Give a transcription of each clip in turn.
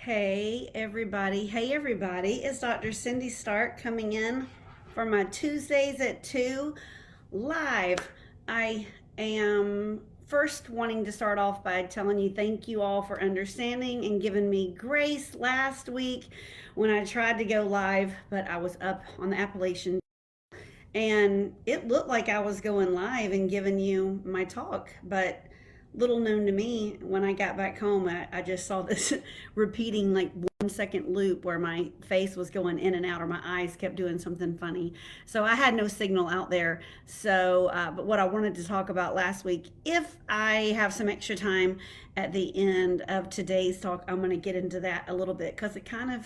Hey everybody, it's Dr. Cindy Stark coming in for my Tuesdays at 2 live. I am first wanting to start off by telling you thank you all for understanding and giving me grace last week when I tried to go live, but I was up on the Appalachian and it looked like I was going live and giving you my talk, but little known to me, when I got back home, I just saw this repeating like 1 second loop where my face was going in and out or my eyes kept doing something funny. So I had no signal out there. But what I wanted to talk about last week, if I have some extra time at the end of today's talk, I'm going to get into that a little bit because it kind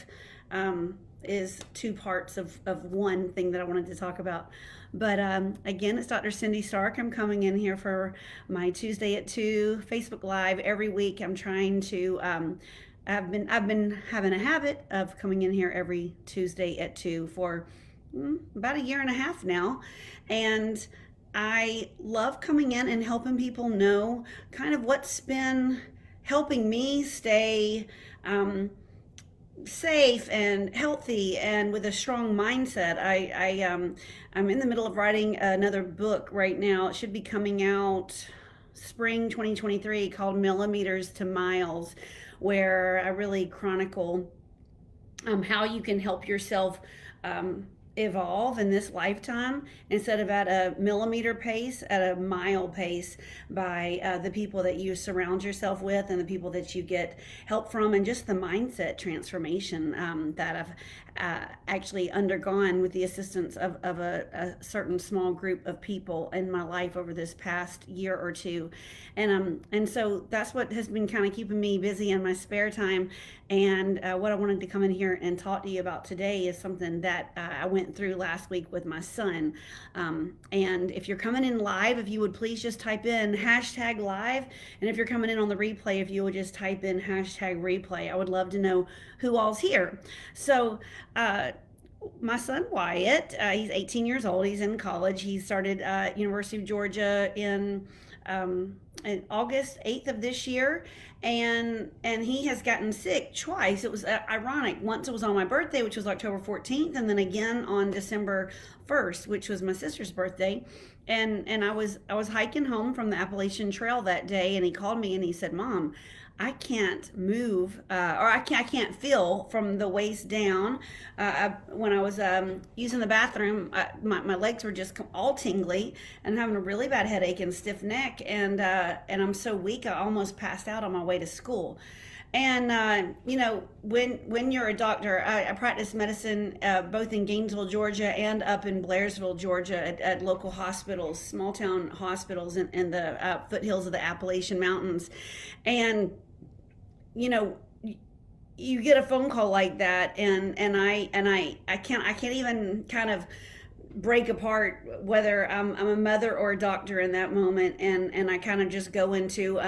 of is two parts of one thing that I wanted to talk about. But again, it's Dr. Cindy Stark. I'm coming in here for my Tuesday at 2 Facebook Live every week. I'm trying to I've been having a habit of coming in here every Tuesday at 2 for about a year and a half now. And I love coming in and helping people know kind of what's been helping me stay safe and healthy and with a strong mindset. I'm in the middle of writing another book right now. It should be coming out spring 2023, called Millimeters to Miles, where I really chronicle how you can help yourself evolve in this lifetime instead of at a millimeter pace, at a mile pace, by the people that you surround yourself with and the people that you get help from, and just the mindset transformation that I've actually undergone with the assistance of a certain small group of people in my life over this past year or two. And so that's what has been kind of keeping me busy in my spare time. And what I wanted to come in here and talk to you about today is something that I went through last week with my son. And if you're coming in live, if you would please just type in hashtag live. And if you're coming in on the replay, if you would just type in hashtag replay. I would love to know who all's here. So, my son Wyatt, he's 18 years old. He's in college. He started University of Georgia in August 8th of this year, and he has gotten sick twice. It was ironic. Once it was on my birthday, which was October 14th, and then again on December 1st, which was my sister's birthday. And I was hiking home from the Appalachian Trail that day, and he called me and he said, "Mom, I can't move, or I can't feel from the waist down. When I was using the bathroom, my legs were just all tingly and having a really bad headache and stiff neck, and I'm so weak I almost passed out on my way to school." And when you're a doctor, I practice medicine both in Gainesville, Georgia, and up in Blairsville, Georgia, at local hospitals, small town hospitals in the foothills of the Appalachian Mountains. And you get a phone call like that, and I can't even kind of break apart whether I'm a mother or a doctor in that moment, and I kind of just go into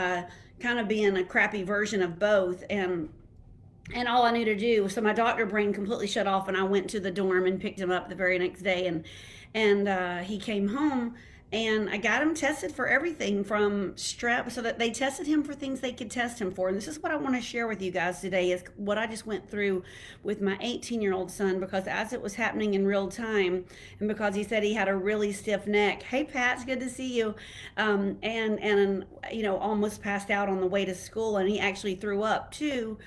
kind of being a crappy version of both. And all I knew to do, so my doctor brain completely shut off, and I went to the dorm and picked him up the very next day, and he came home, and I got him tested for everything from strep, so that they tested him for things they could test him for. And this is what I want to share with you guys today, is what I just went through with my 18-year-old son, because as it was happening in real time, and because he said he had a really stiff neck. Hey Pat, it's good to see you. And almost passed out on the way to school, and he actually threw up too.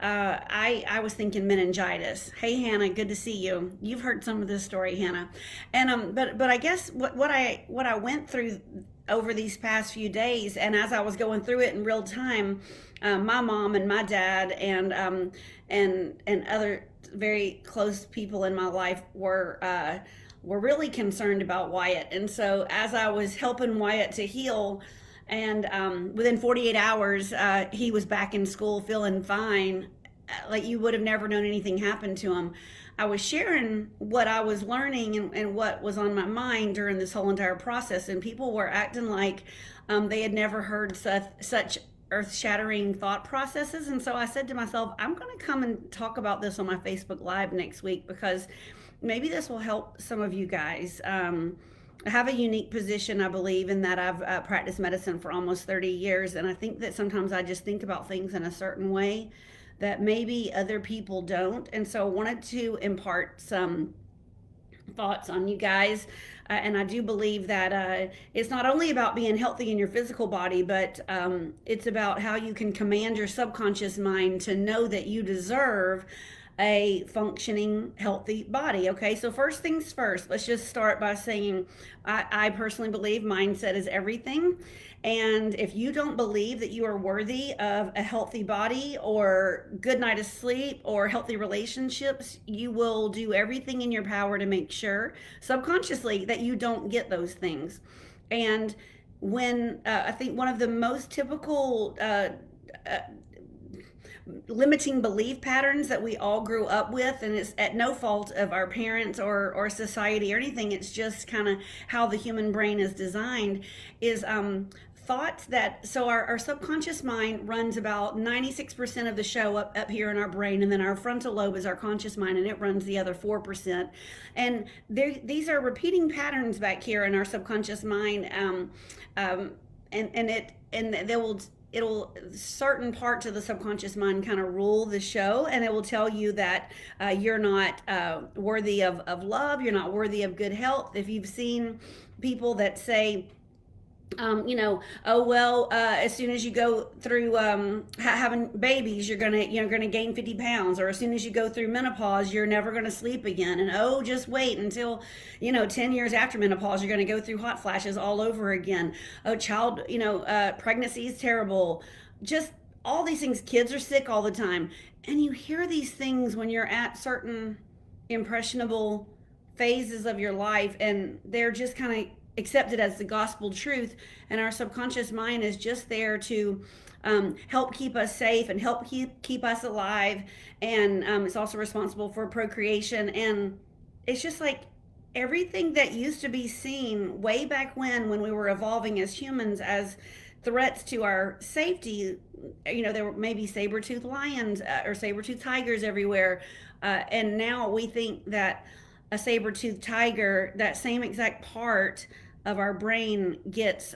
I was thinking meningitis. Hey Hannah, good to see you. You've heard some of this story, Hannah. And but I guess what I went through over these past few days, and as I was going through it in real time, my mom and my dad and other very close people in my life were really concerned about Wyatt. And so as I was helping Wyatt to heal, and within 48 hours, he was back in school feeling fine, like you would have never known anything happened to him. I was sharing what I was learning and what was on my mind during this whole entire process, and people were acting like they had never heard such earth-shattering thought processes. And so I said to myself, I'm going to come and talk about this on my Facebook Live next week, because maybe this will help some of you guys. I have a unique position, I believe, in that I've practiced medicine for almost 30 years, and I think that sometimes I just think about things in a certain way that maybe other people don't. And so I wanted to impart some thoughts on you guys. And I do believe that it's not only about being healthy in your physical body, but it's about how you can command your subconscious mind to know that you deserve a functioning, healthy body. Okay, so first things first, let's just start by saying I personally believe mindset is everything. And if you don't believe that you are worthy of a healthy body or good night of sleep or healthy relationships, you will do everything in your power to make sure subconsciously that you don't get those things. And when I think one of the most typical uh, limiting belief patterns that we all grew up with, and it's at no fault of our parents or society or anything, it's just kind of how the human brain is designed, is thoughts that, so our subconscious mind runs about 96% of the show up here in our brain, and then our frontal lobe is our conscious mind, and it runs the other 4%. And these are repeating patterns back here in our subconscious mind, and they will, it'll, certain parts of the subconscious mind kind of rule the show, and it will tell you that you're not worthy of love, you're not worthy of good health. If you've seen people that say, oh well, as soon as you go through having babies, you're gonna gain 50 pounds, or as soon as you go through menopause, you're never gonna sleep again, and oh, just wait until 10 years after menopause, you're gonna go through hot flashes all over again. Oh, pregnancy is terrible. Just all these things. Kids are sick all the time, and you hear these things when you're at certain impressionable phases of your life, and they're just kind of accepted as the gospel truth, and our subconscious mind is just there to help keep us safe and help keep us alive, and it's also responsible for procreation. And it's just like everything that used to be seen way back when we were evolving as humans as threats to our safety, there were maybe saber-toothed lions or saber-toothed tigers everywhere, and now we think that a saber-toothed tiger, that same exact part of our brain gets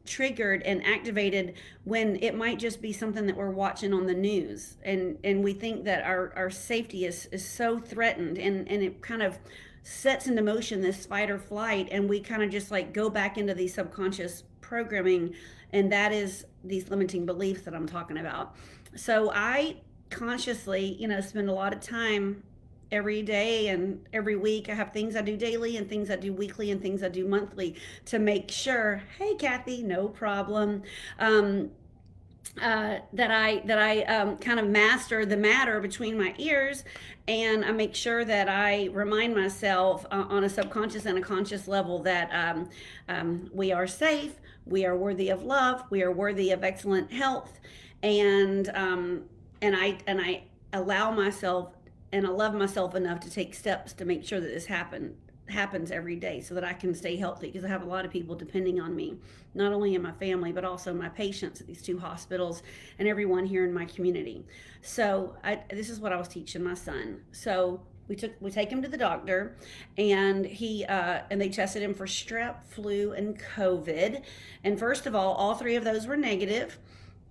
triggered and activated when it might just be something that we're watching on the news, and we think that our safety is so threatened, and it kind of sets into motion this fight or flight, and we kind of just like go back into these subconscious programming, and that is these limiting beliefs that I'm talking about. So I consciously spend a lot of time every day and every week. I have things I do daily and things I do weekly and things I do monthly to make sure, hey Kathy, no problem, that I kind of master the matter between my ears, and I make sure that I remind myself on a subconscious and a conscious level that we are safe, we are worthy of love, we are worthy of excellent health, and I allow myself, and I love myself enough to take steps to make sure that this happens every day, so that I can stay healthy, because I have a lot of people depending on me, not only in my family but also my patients at these 2 hospitals and everyone here in my community. So this is what I was teaching my son. So we take him to the doctor, and they tested him for strep, flu, and COVID. And first of all 3 of those were negative.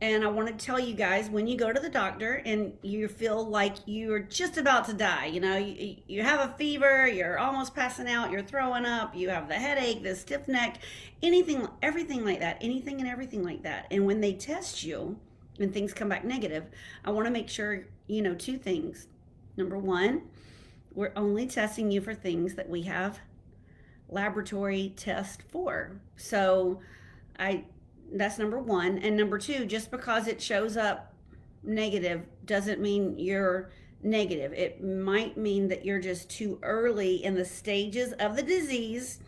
And I want to tell you guys, when you go to the doctor and you feel like you're just about to die, you have a fever, you're almost passing out, you're throwing up, you have the headache, the stiff neck, everything like that, anything and everything like that. And when they test you and things come back negative, I want to make sure 2 things. Number 1, we're only testing you for things that we have laboratory tests for. So that's number 1. And number 2, just because it shows up negative doesn't mean you're negative. It might mean that you're just too early in the stages of the disease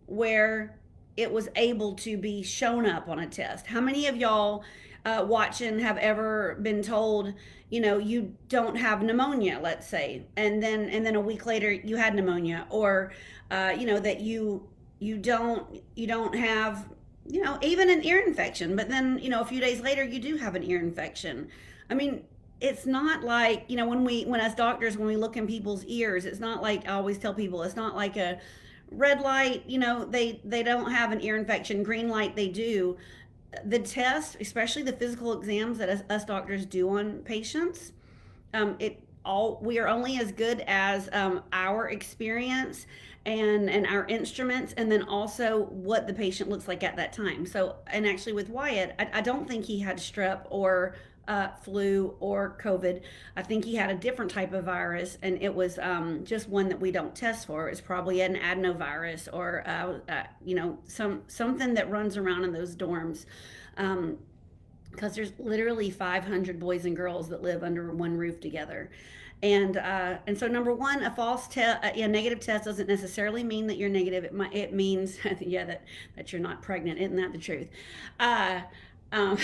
where it was able to be shown up on a test. How many of y'all watching have ever been told, you don't have pneumonia, let's say, and then a week later you had pneumonia, or that you don't have even an ear infection, but then, a few days later you do have an ear infection. I mean, it's not like, when as doctors, when we look in people's ears, it's not like, I always tell people, it's not like a red light, they don't have an ear infection, green light, they do. The test, especially the physical exams that us doctors do on patients, It all we are only as good as our experience and our instruments, and then also what the patient looks like at that time. So, and actually with Wyatt, I don't think he had strep or flu or COVID. I think he had a different type of virus, and it was just one that we don't test for. It's probably an adenovirus or something that runs around in those dorms. Because there's literally 500 boys and girls that live under one roof together. And so number one, a negative test doesn't necessarily mean that you're negative. It means yeah that you're not pregnant. Isn't that the truth? Uh, all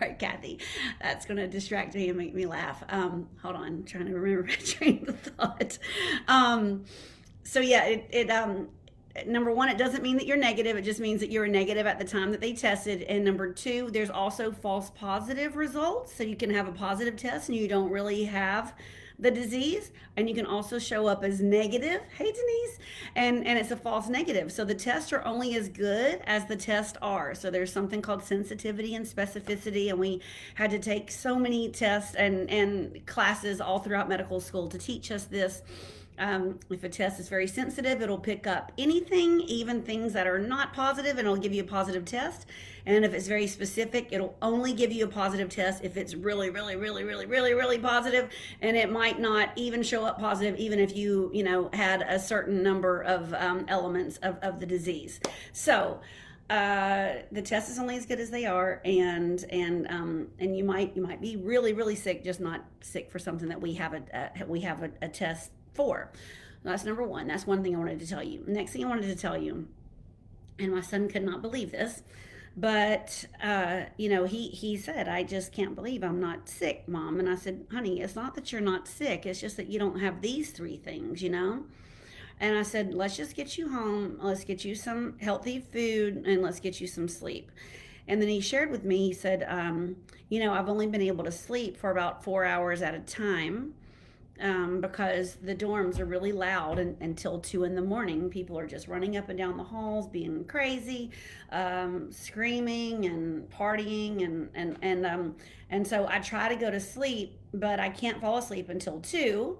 right, Kathy, that's going to distract me and make me laugh. Hold on, I'm trying to remember my train of thought. Um, so yeah, it number one, it doesn't mean that you're negative. It just means that you were negative at the time that they tested. And number two, there's also false positive results. So you can have a positive test and you don't really have the disease, and you can also show up as negative, hey Denise, and it's a false negative. So the tests are only as good as the tests are. So there's something called sensitivity and specificity, and we had to take so many tests and classes all throughout medical school to teach us this. If a test is very sensitive, it'll pick up anything, even things that are not positive, and it'll give you a positive test. And if it's very specific, it'll only give you a positive test if it's really, really, really, really, really, really positive. And it might not even show up positive, even if had a certain number of elements of the disease. So the test is only as good as they are, and you might be really, really sick, just not sick for something that we have a test for. That's number one. That's one thing I wanted to tell you. Next thing I wanted to tell you, and my son could not believe this, but he said, I just can't believe I'm not sick, Mom. And I said, honey, it's not that you're not sick. It's just that you don't have these three things. And I said, let's just get you home. Let's get you some healthy food, and let's get you some sleep. And then he shared with me, he said, I've only been able to sleep for about 4 hours at a time. Because the dorms are really loud until 2 in the morning. People are just running up and down the halls, being crazy, screaming and partying, and so I try to go to sleep, but I can't fall asleep until 2.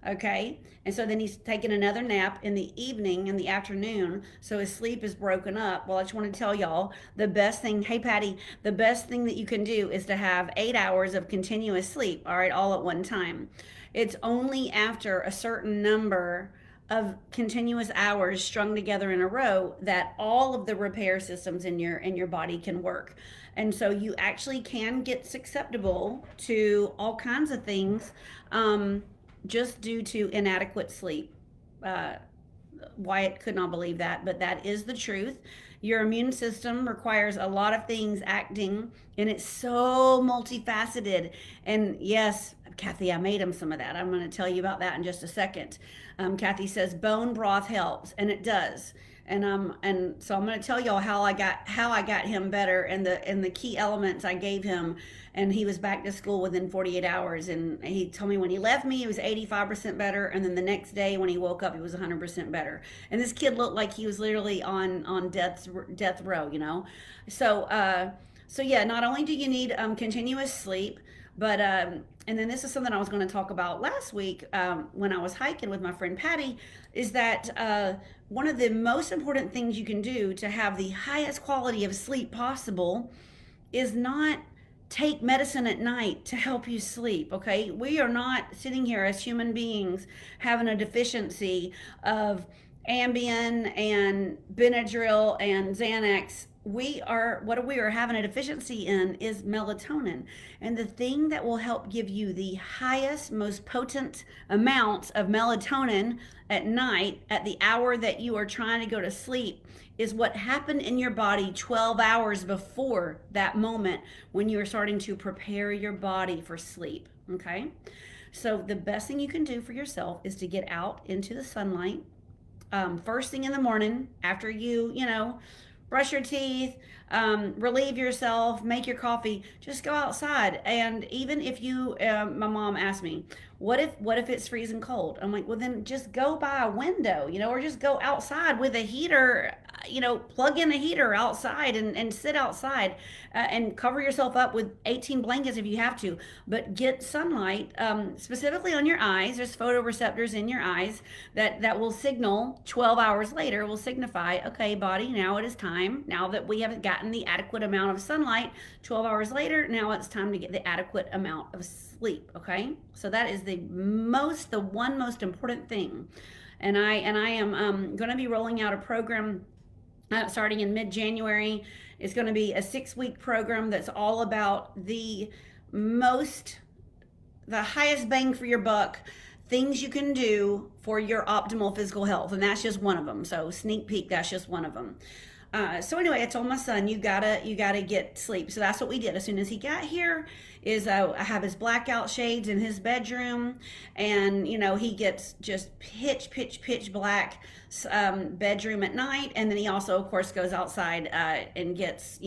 Okay, and so then he's taking another nap in the evening, in the afternoon, so his sleep is broken up. Well, I just want to tell y'all the best thing, hey Patty, the best thing that you can do is to have 8 hours of continuous sleep, all right, all at one time. It's only after a certain number of continuous hours strung together in a row that all of the repair systems in your body can work. And so you actually can get susceptible to all kinds of things, just due to inadequate sleep. Wyatt could not believe that, but that is the truth. Your immune system requires a lot of things acting, and it's so multifaceted. And yes, Kathy, I made him some of that. I'm going to tell you about that in just a second. Kathy says bone broth helps, and it does. And so I'm going to tell y'all how I got him better, and the key elements I gave him, and he was back to school within 48 hours. And he told me when he left me, he was 85% better, and then the next day when he woke up, he was 100% better. And this kid looked like he was literally on death row. So yeah, not only do you need continuous sleep, but and then this is something I was going to talk about last week when I was hiking with my friend Patty, is that one of the most important things you can do to have the highest quality of sleep possible is not take medicine at night to help you sleep. Okay, we are not sitting here as human beings having a deficiency of Ambien and Benadryl and Xanax. What we are having a deficiency in is melatonin. And the thing that will help give you the highest, most potent amounts of melatonin at night at the hour that you are trying to go to sleep is what happened in your body 12 hours before that moment when you are starting to prepare your body for sleep. Okay, so the best thing you can do for yourself is to get out into the sunlight first thing in the morning after you brush your teeth, relieve yourself, make your coffee. Just go outside. And even if my mom asked me, what if it's freezing cold? I'm like, well then just go by a window, or just go outside with a heater, plug in a heater outside and sit outside, and cover yourself up with 18 blankets if you have to, but get sunlight, specifically on your eyes. There's photoreceptors in your eyes that will signal 12 hours later, will signify, okay, body, now it is time. Now that we haven't gotten the adequate amount of sunlight, 12 hours later, now it's time to get the adequate amount of sleep. Okay, so that is the one most important thing. And I am going to be rolling out a program starting in mid-January. It's going to be a 6-week program that's all about most, the highest bang for your buck things you can do for your optimal physical health. And that's just one of them. So sneak peek, that's just one of them. So anyway, I told my son, you gotta get sleep. So that's what we did. As soon as he got here, is I have his blackout shades in his bedroom, and he gets just pitch black bedroom at night, and then he also, of course, goes outside and gets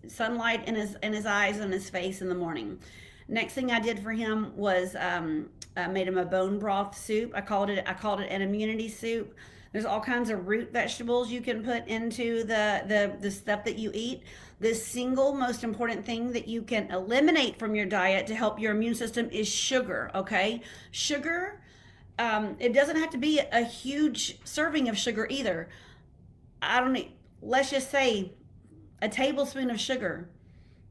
sunlight in his eyes and his face in the morning. Next thing I did for him was I made him a bone broth soup. I called it an immunity soup. There's all kinds of root vegetables you can put into the stuff that you eat. The single most important thing that you can eliminate from your diet to help your immune system is sugar. Okay, sugar. It doesn't have to be a huge serving of sugar either. I don't need. Let's just say a tablespoon of sugar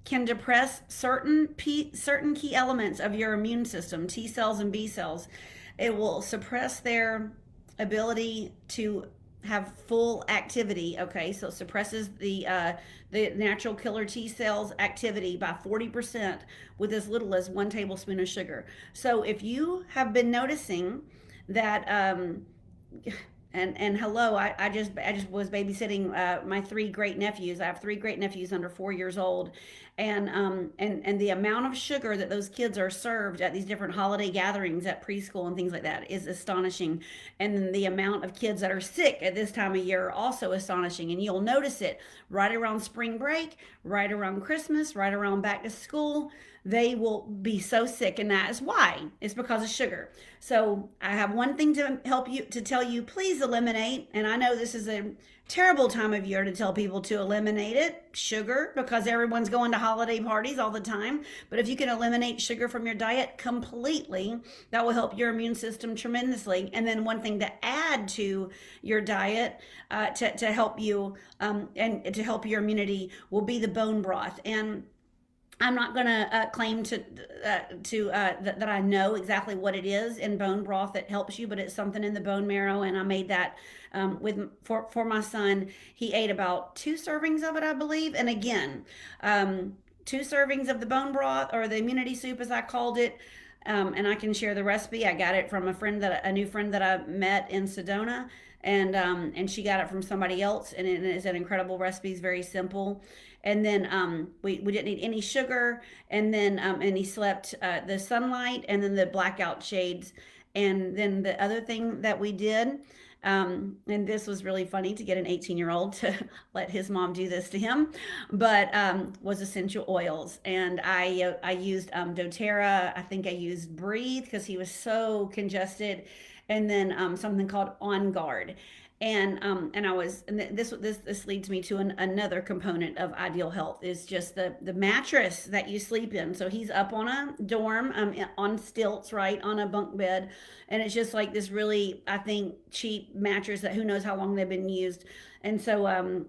can depress certain key elements of your immune system, T cells and B cells. It will suppress their ability to have full activity. Okay, so it suppresses the natural killer T cells activity by 40% with as little as 1 tablespoon of sugar. So if you have been noticing that and hello, I just was babysitting my 3 great nephews. I have 3 great nephews under 4 years old, and the amount of sugar that those kids are served at these different holiday gatherings at preschool and things like that is astonishing. And then the amount of kids that are sick at this time of year are also astonishing. And you'll notice it right around spring break, right around Christmas, right around back to school. They will be so sick, and that is why. It's because of sugar. So I have one thing to tell you, please eliminate. And I know this is a terrible time of year to tell people to eliminate it, sugar, because everyone's going to holiday parties all the time. But if you can eliminate sugar from your diet completely, that will help your immune system tremendously. And then one thing to add to your diet to help you and to help your immunity will be the bone broth. And I'm not going to claim that I know exactly what it is in bone broth that helps you, but it's something in the bone marrow, and I made that for my son. He ate about 2 servings of it, I believe, and again, 2 servings of the bone broth, or the immunity soup, as I called it. And I can share the recipe. I got it from a new friend that I met in Sedona, and she got it from somebody else, and it is an incredible recipe. It's very simple. And then we didn't need any sugar, and then and he slept the sunlight, and then the blackout shades, and then the other thing that we did. And this was really funny to get an 18-year-old to let his mom do this to him, but was essential oils. And I used doTERRA. I think I used Breathe because he was so congested, and then something called On Guard. And this leads me to another component of ideal health is just the mattress that you sleep in. So he's up on a dorm, on stilts, right, on a bunk bed, and it's just like this really, I think, cheap mattress that who knows how long they've been used. And so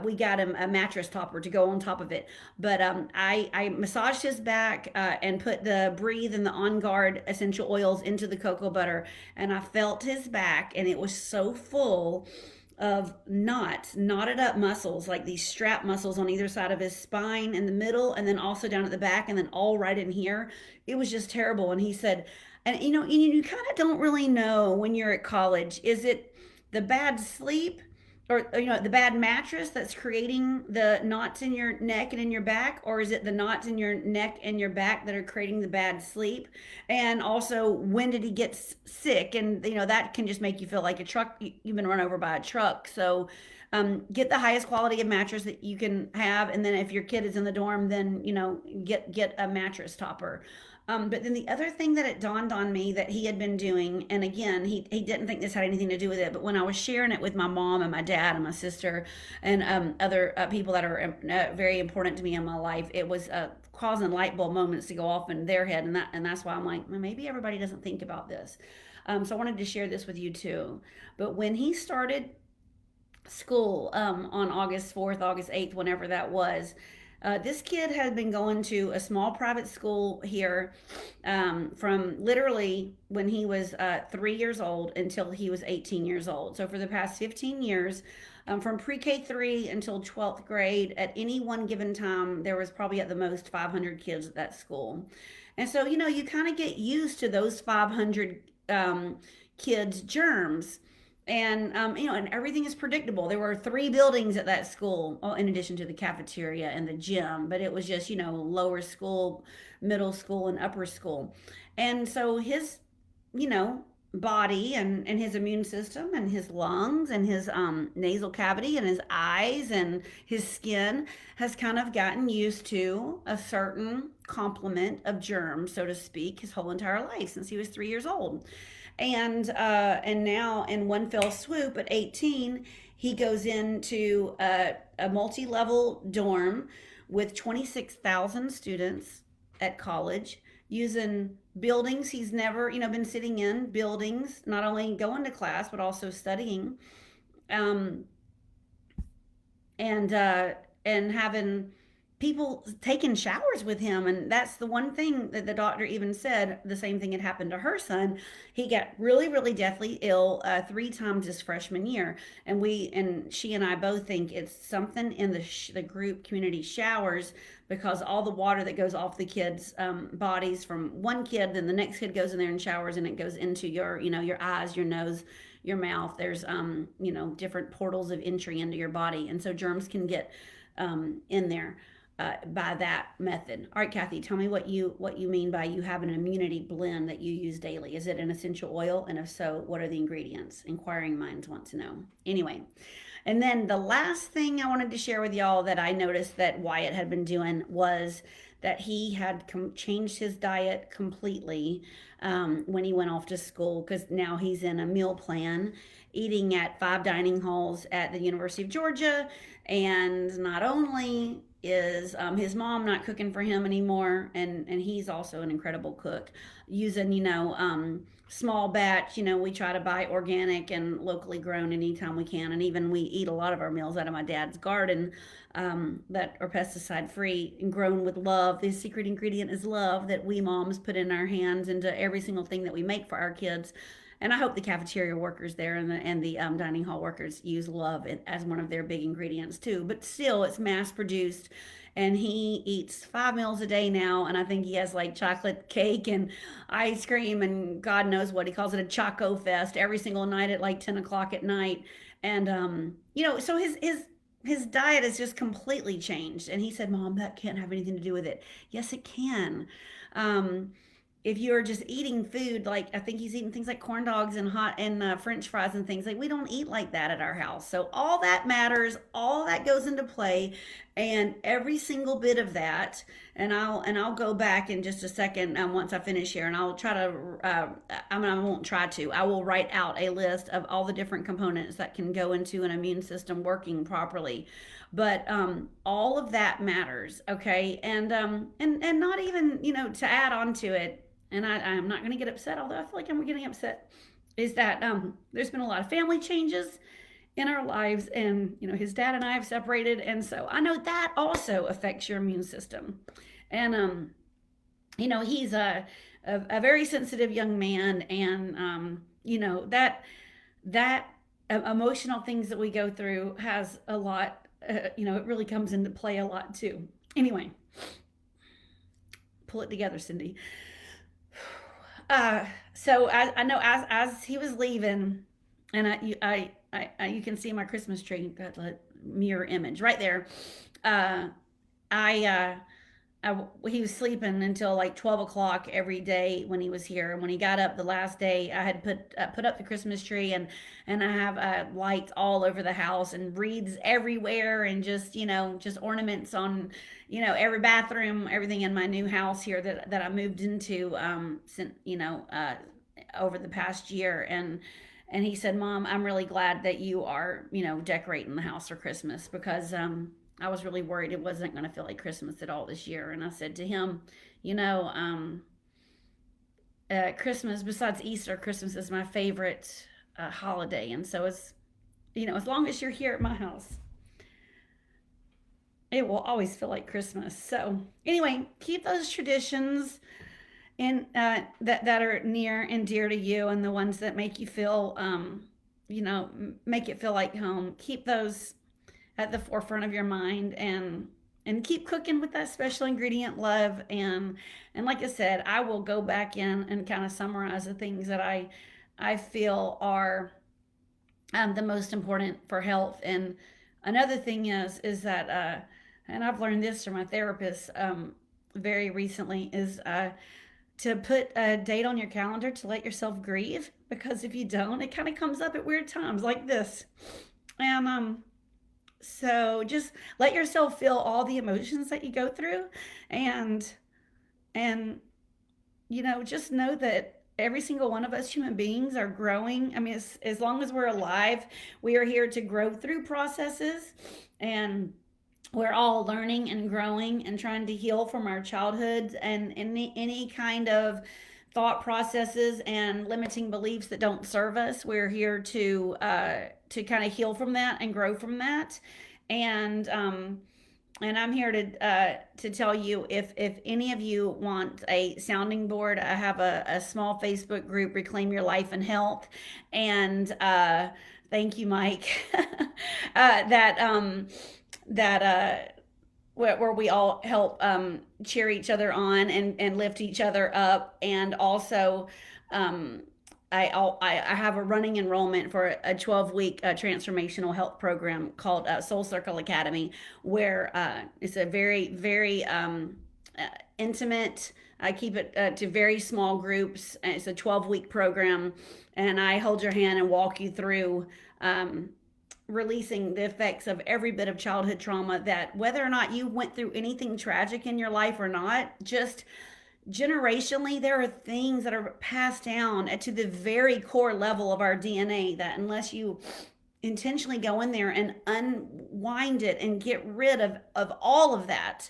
we got him a mattress topper to go on top of it. But I massaged his back and put the Breathe and the On Guard essential oils into the cocoa butter, and I felt his back, and it was so full of knotted up muscles, like these strap muscles on either side of his spine in the middle, and then also down at the back, and then all right in here. It was just terrible. And he said, and you kind of don't really know when you're at college, is it the bad sleep, or the bad mattress that's creating the knots in your neck and in your back, or is it the knots in your neck and your back that are creating the bad sleep? And also, when did he get sick? And that can just make you feel like you've been run over by a truck. So get the highest quality of mattress that you can have, and then if your kid is in the dorm, then get a mattress topper. But then the other thing that it dawned on me that he had been doing, and again, he didn't think this had anything to do with it, but when I was sharing it with my mom and my dad and my sister and other people that are very important to me in my life, it was causing light bulb moments to go off in their head, and that's why I'm like, well, maybe everybody doesn't think about this. So I wanted to share this with you too. But when he started school on August 4th, August 8th, whenever that was. This kid had been going to a small private school here from literally when he was 3 years old until he was 18 years old. So for the past 15 years, from pre-K 3 until 12th grade, at any one given time, there was probably at the most 500 kids at that school. And so, you kind of get used to those 500 kids' germs, and everything is predictable. There were three buildings at that school, in addition to the cafeteria and the gym, but it was just lower school, middle school, and upper school. And so his you know body and his immune system and his lungs and his nasal cavity and his eyes and his skin has kind of gotten used to a certain complement of germs, so to speak, his whole entire life since he was 3 years old. And now in one fell swoop at 18, he goes into a multi-level dorm with 26,000 students at college, using buildings he's never been sitting in, buildings, not only going to class but also studying, um, and having people taking showers with him. And that's the one thing that the doctor even said the same thing had happened to her son. He got really, really deathly ill 3 times his freshman year. And she and I both think it's something in the group community showers, because all the water that goes off the kids' bodies from one kid, then the next kid goes in there and showers, and it goes into your eyes, your nose, your mouth. There's different portals of entry into your body, and so germs can get in there by that method. All right, Kathy, tell me what you mean by you have an immunity blend that you use daily. Is it an essential oil? And if so, what are the ingredients? Inquiring minds want to know. Anyway, and then the last thing I wanted to share with y'all that I noticed that Wyatt had been doing was that he had changed his diet completely when he went off to school, because now he's in a meal plan, eating at 5 dining halls at the University of Georgia. And not only is his mom not cooking for him anymore, and he's also an incredible cook, using small batch. We try to buy organic and locally grown anytime we can, and even we eat a lot of our meals out of my dad's garden, that are pesticide free and grown with love. The secret ingredient is love, that we moms put in our hands into every single thing that we make for our kids. And I hope the cafeteria workers there and the dining hall workers use love as one of their big ingredients too. But still, it's mass produced. And he eats 5 meals a day now. And I think he has like chocolate cake and ice cream and God knows what. He calls it a Choco Fest every single night at like 10 o'clock at night. And, so his diet has just completely changed. And he said, Mom, that can't have anything to do with it. Yes, it can. Um, if you're just eating food, like I think he's eating things like corn dogs and hot and French fries and things, like we don't eat like that at our house. So all that matters, all that goes into play, and every single bit of that. And I'll go back in just a second, once I finish here, and I'll try to. I won't try to. I will write out a list of all the different components that can go into an immune system working properly. But all of that matters, okay? And not even to add on to it, and I'm not going to get upset, although I feel like I'm getting upset, is that there's been a lot of family changes in our lives, and his dad and I have separated, and so I know that also affects your immune system. And he's a very sensitive young man, and that emotional things that we go through has a lot. It really comes into play a lot too. Anyway, pull it together, Cindy. So I know as he was leaving, and you can see my Christmas tree, got a mirror image right there. I he was sleeping until like 12 o'clock every day when he was here. And when he got up the last day, I had put up the Christmas tree, and I have lights all over the house and wreaths everywhere, and just, just ornaments on, every bathroom, everything in my new house here that I moved into, since, over the past year. And he said, Mom, I'm really glad that you are, decorating the house for Christmas, because I was really worried it wasn't going to feel like Christmas at all this year. And I said to him, you know, Christmas, besides Easter, Christmas is my favorite holiday. And so, as long as you're here at my house, it will always feel like Christmas. So, anyway, keep those traditions in that are near and dear to you, and the ones that make you feel, make it feel like home. Keep those at the forefront of your mind, and keep cooking with that special ingredient love. And like I said, I will go back in and kind of summarize the things that I feel are the most important for health. And another thing is that and I've learned this from my therapist very recently, is to put a date on your calendar to let yourself grieve, because if you don't, it kind of comes up at weird times like this. And so just let yourself feel all the emotions that you go through, and just know that every single one of us human beings are growing. I mean, as long as we're alive, we are here to grow through processes, and we're all learning and growing and trying to heal from our childhoods and any kind of thought processes and limiting beliefs that don't serve us. We're here to kind of heal from that and grow from that. And I'm here to tell you, if any of you want a sounding board, I have a small Facebook group, Reclaim Your Life and Health, and thank you, Mike. That where we all help cheer each other on and lift each other up. And also, I have a running enrollment for a 12-week transformational health program called Soul Circle Academy, where it's a very, very intimate. I keep it to very small groups. It's a 12-week program, and I hold your hand and walk you through releasing the effects of every bit of childhood trauma, that whether or not you went through anything tragic in your life or not, just generationally, there are things that are passed down to the very core level of our DNA, that unless you intentionally go in there and unwind it and get rid of all of that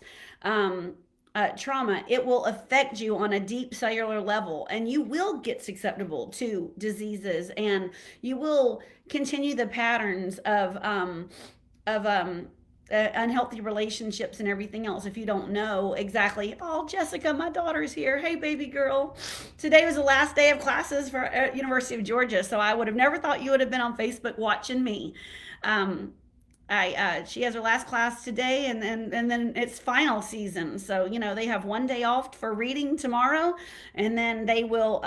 trauma, it will affect you on a deep cellular level, and you will get susceptible to diseases, and you will continue the patterns of unhealthy relationships and everything else if you don't know exactly. Oh, Jessica, my daughter's here. Hey, baby girl. Today was the last day of classes for University of Georgia, so I would have never thought you would have been on Facebook watching me. She has her last class today, and then it's final season. So they have one day off for reading tomorrow, and then they will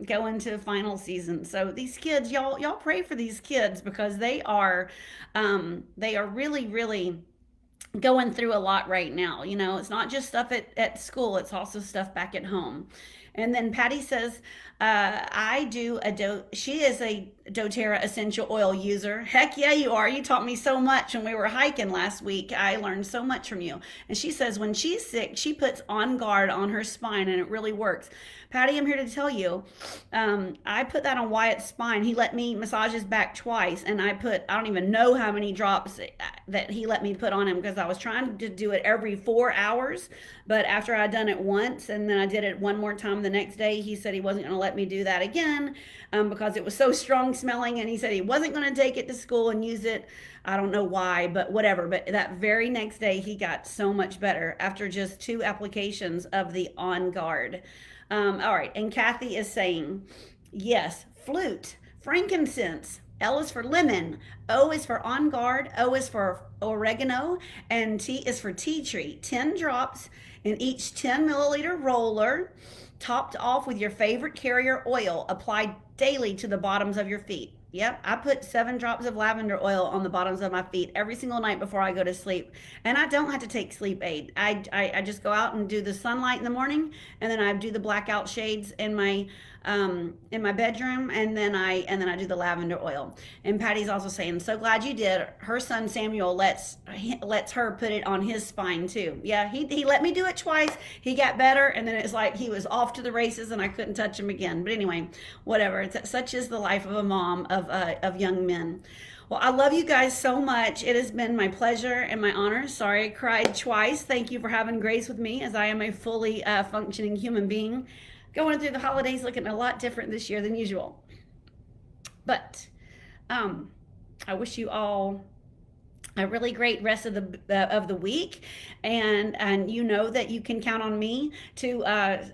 go into final season. So these kids, y'all pray for these kids, because they are really, really going through a lot right now. It's not just stuff at school, it's also stuff back at home. And then Patty says, she is a doTERRA essential oil user. Heck yeah, you are. You taught me so much when we were hiking last week. I learned so much from you. And she says when she's sick, she puts On Guard on her spine, and it really works. Patty, I'm here to tell you, I put that on Wyatt's spine. He let me massage his back twice, and I don't even know how many drops that he let me put on him, because I was trying to do it every 4 hours. But after I'd done it once, and then I did it one more time the next day, he said he wasn't going to let me do that again, because it was so strong smelling, and he said he wasn't going to take it to school and use it. I don't know why, but whatever. But that very next day, he got so much better after just 2 applications of the On Guard. All right, and Kathy is saying, yes, flute, frankincense, L is for lemon, O is for On Guard, O is for oregano, and T is for tea tree. 10 drops in each 10 milliliter roller, topped off with your favorite carrier oil, applied daily to the bottoms of your feet. Yep, I put 7 drops of lavender oil on the bottoms of my feet every single night before I go to sleep. And I don't have to take sleep aid. I just go out and do the sunlight in the morning, and then I do the blackout shades in my bedroom, and then I do the lavender oil. And Patty's also saying, so glad you did. Her son Samuel lets her put it on his spine too. Yeah, he let me do it twice. He got better, and then it's like he was off to the races, and I couldn't touch him again. But anyway, whatever. Such is the life of a mom of young men. Well, I love you guys so much. It has been my pleasure and my honor. Sorry I cried twice. Thank you for having grace with me, as I am a fully functioning human being going through the holidays looking a lot different this year than usual. But I wish you all a really great rest of the week, and you know that you can count on me to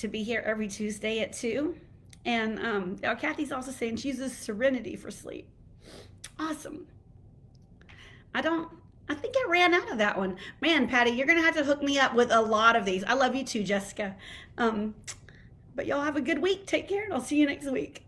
be here every Tuesday at 2. And Kathy's also saying she uses Serenity for sleep. Awesome. I think I ran out of that one. Man, Patty, you're going to have to hook me up with a lot of these. I love you too, Jessica. But y'all have a good week. Take care, and I'll see you next week.